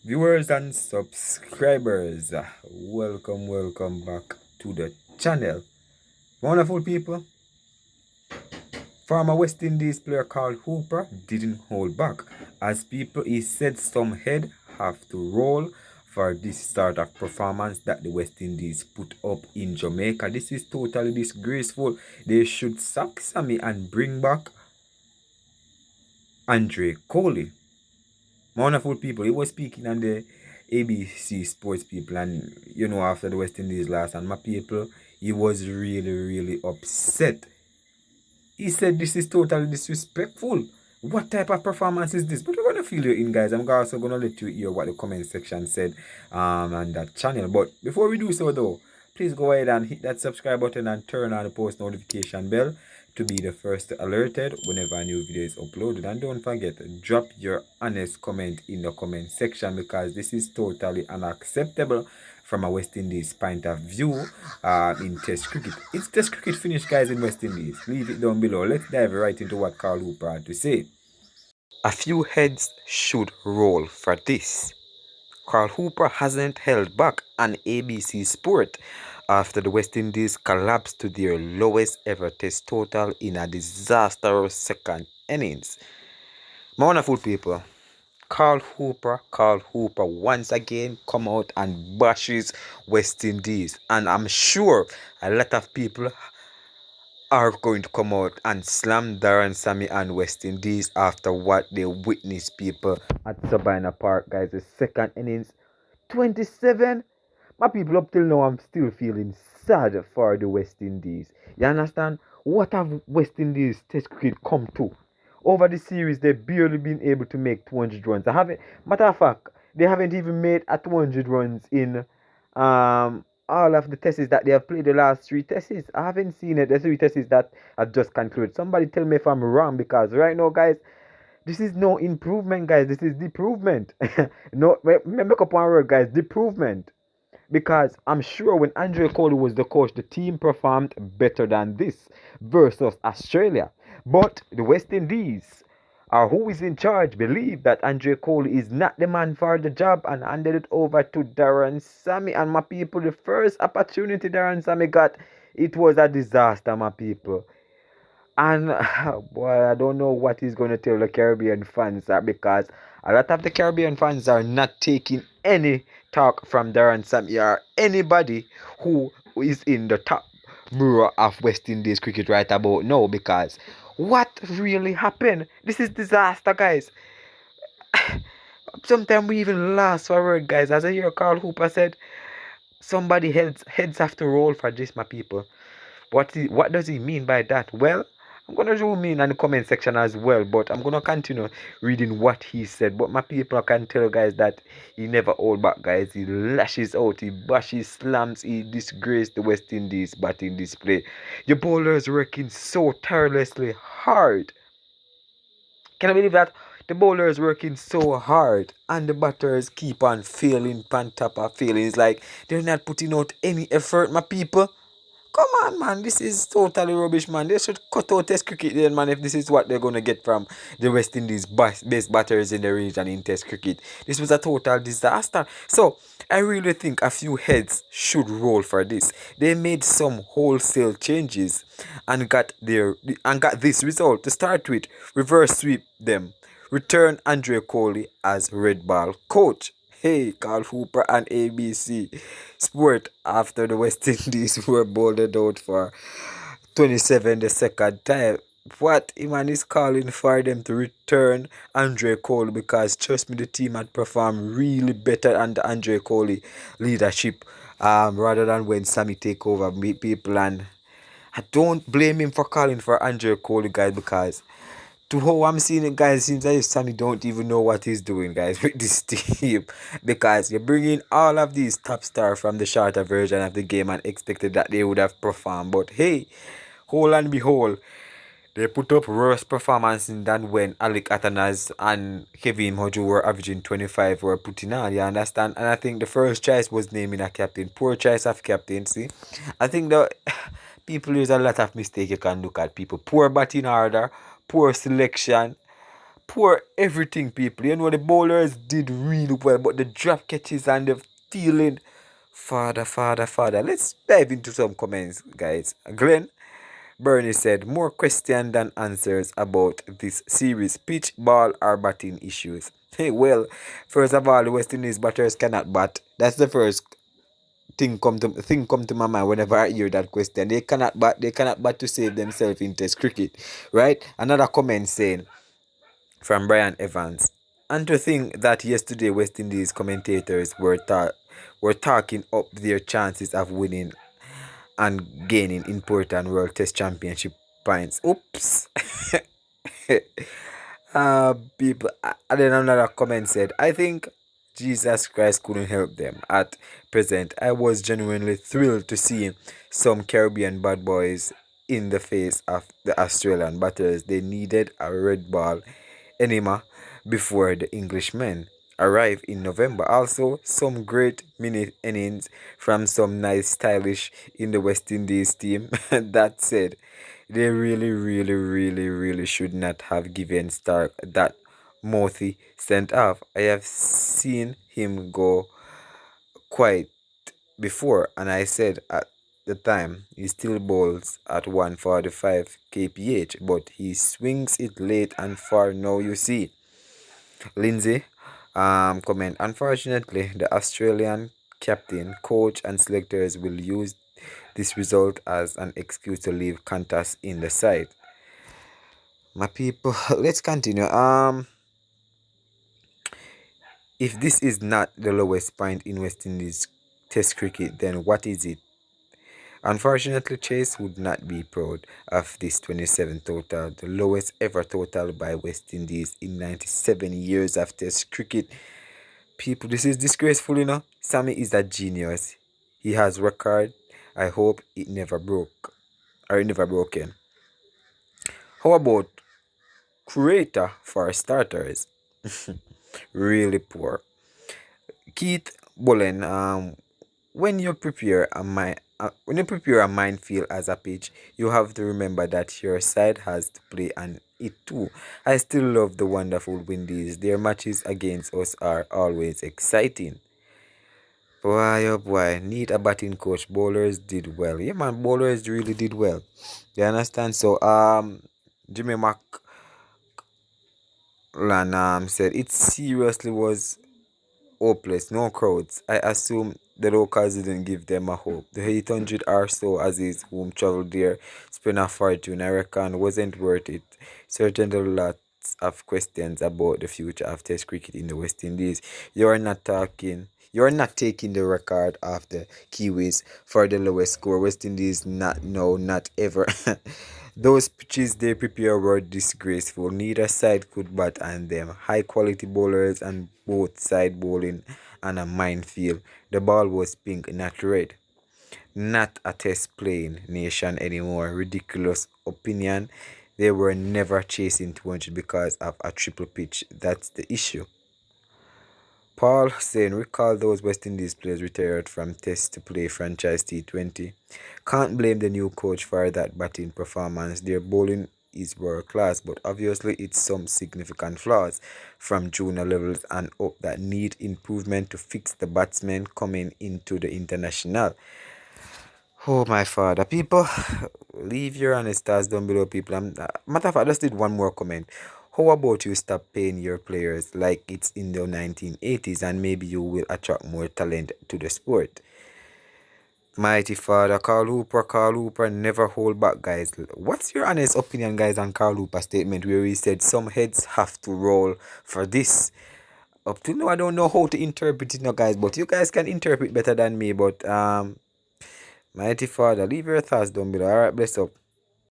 Viewers and subscribers, welcome back to the channel. Wonderful people, former West Indies player called Hooper didn't hold back. As people, he said some head have to roll for this sort of performance that the West Indies put up in Jamaica. This is totally disgraceful. They should sack Sammy and bring back Andre Coley. Wonderful people. He was speaking on the ABC Sports people, and after the West Indies lost, and my people, he was really upset. He said this is totally disrespectful. What type of performance is this? But we're gonna fill you in, guys. I'm also gonna let you hear what the comment section said on that channel. But before we do so though, please go ahead and hit that subscribe button and turn on the post notification bell to be the first alerted whenever a new video is uploaded. And don't forget, drop your honest comment in the comment section, because this is totally unacceptable from a West Indies point of view in Test cricket. It's Test cricket finished, guys, in West Indies. Leave it down below. Let's dive right into what Carl Hooper had to say. A few heads should roll for this. Carl Hooper hasn't held back on ABC Sport after the West Indies collapsed to their lowest ever test total in a disastrous second innings. My wonderful people, Carl Hooper once again come out and bashes West Indies, and I'm sure a lot of people are going to come out and slam Darren Sammy and West Indies after what they witnessed, people, at Sabina Park, guys. The second innings, 27. My people, up till now, I'm still feeling sad for the West Indies. You understand? What have West Indies Test cricket come to? Over the series, they've barely been able to make 200 runs. Matter of fact, they haven't even made a 200 runs in all of the tests that they have played, the last three tests. I haven't seen it. The three tests that have just concluded. Somebody tell me if I'm wrong, because right now, guys, this is no improvement, guys. This is deprovement. No, make up one word, guys. Deprovement. Because I'm sure when Andre Coley was the coach, the team performed better than this versus Australia. But the West Indies, or who is in charge, believe that Andre Coley is not the man for the job and handed it over to Darren Sammy. And my people, the first opportunity Darren Sammy got, it was a disaster, my people. And boy, I don't know what he's going to tell the Caribbean fans, because a lot of the Caribbean fans are not taking any talk from Darren Sammy or anybody who is in the top bureau of West Indies cricket right about now, because what really happened? This is disaster, guys. Sometimes we even lost for word, guys. As I hear Carl Hooper said, somebody heads have to roll for this, my people. What does he mean by that? Well, I'm gonna zoom in on the comment section as well, but I'm gonna continue reading what he said. But my people, I can tell you guys that he never hold back, guys. He lashes out, he bashes, slams, he disgraced the West Indies batting display. Your bowlers working so tirelessly hard. Can I believe that? The bowlers working so hard and the batters keep on failing, pan top of failing. It's like they're not putting out any effort, my people. Come on, man. This is totally rubbish, man. They should cut out Test cricket then, man, if this is what they're going to get from the West Indies best batters in the region in Test cricket. This was a total disaster. So, I really think a few heads should roll for this. They made some wholesale changes and got this result. To start with, reverse sweep them. Return Andre Coley as red ball coach. Hey, Carl Hooper and ABC Sport, after the West Indies were bowled out for 27 the second time. What man is calling for them to return Andre Coley, because trust me, the team had performed really better under Andre Coley leadership rather than when Sammy take over people. And I don't blame him for calling for Andre Coley, guys, because to how I'm seeing it, guys, it seems like Sammy don't even know what he's doing, guys, with this team. Because you're bringing all of these top stars from the shorter version of the game and expected that they would have performed. But hey, whole and behold, they put up worse performances than when Alec Atanas and Kevin Mojo were averaging 25 were putting on, you understand? And I think the first choice was naming a captain. Poor choice of captaincy. I think the people, there's a lot of mistake you can look at, people. Poor batting order, poor selection, poor everything, people. You know, the bowlers did really well, but the drop catches and the fielding, father. Let's dive into some comments, guys. Glenn Bernie said, more questions than answers about this series. Pitch, ball, or batting issues. Hey, well, first of all, the West Indies batters cannot bat. That's the first thing come to my mind whenever I hear that question. They cannot bat to save themselves in Test cricket, right? Another comment saying from Brian Evans, and to think that yesterday West Indies commentators were talking up their chances of winning and gaining important World Test Championship points. Oops. People. And then another comment said, I think Jesus Christ couldn't help them. At present, I was genuinely thrilled to see some Caribbean bad boys in the face of the Australian batters. They needed a red ball enema before the Englishmen arrive in November. Also, some great mini innings from some nice stylish in the West Indies team. That said, they really should not have given Stark that mouthy sent off. I have seen him go quite before, and I said at the time he still bowls at 145 kph, but he swings it late and far. Now you see. Lindsay comment, unfortunately the Australian captain, coach and selectors will use this result as an excuse to leave Qantas in the side. My people, let's continue. If this is not the lowest point in West Indies Test cricket, then what is it? Unfortunately, Chase would not be proud of this 27 total, the lowest ever total by West Indies in 97 years of Test cricket. People, this is disgraceful, you know. Sammy is a genius. He has record. I hope it never broke or it never broken. How about creator for starters? Really poor. Keith Bullen, when you prepare a minefield as a pitch, you have to remember that your side has to play on it too. I still love the wonderful Windies. Their matches against us are always exciting. Boy, oh boy, need a batting coach. Bowlers did well. Yeah, man, bowlers really did well. You understand? So, Jimmy McLan said it seriously was hopeless, no crowds. I assume the locals didn't give them a hope. The 800 or so Aziz whom traveled there spent a fortune, I reckon, wasn't worth it. Certainly lots of questions about the future of Test cricket in the West Indies. You are not taking the record of the Kiwis for the lowest score. West Indies not no, not ever. Those pitches they prepare were disgraceful. Neither side could bat on them. High quality bowlers and both side bowling on a minefield. The ball was pink, not red. Not a test playing nation anymore. Ridiculous opinion. They were never chasing 200 because of a triple pitch. That's the issue. Paul saying, recall those West Indies players retired from Test to play franchise T20. Can't blame the new coach for that batting performance. Their bowling is world class, but obviously it's some significant flaws from junior levels and up that need improvement to fix the batsmen coming into the international. Oh my father, people, leave your honest thoughts down below, people. Matter of fact, I just did one more comment. How about you stop paying your players like it's in the 1980s and maybe you will attract more talent to the sport? Mighty father, Carl Hooper never hold back, guys. What's your honest opinion, guys, on Carl Hooper's statement where he said some heads have to roll for this? Up to now, I don't know how to interpret it now, guys, but you guys can interpret better than me. But mighty father, leave your thoughts down below. Alright, bless up.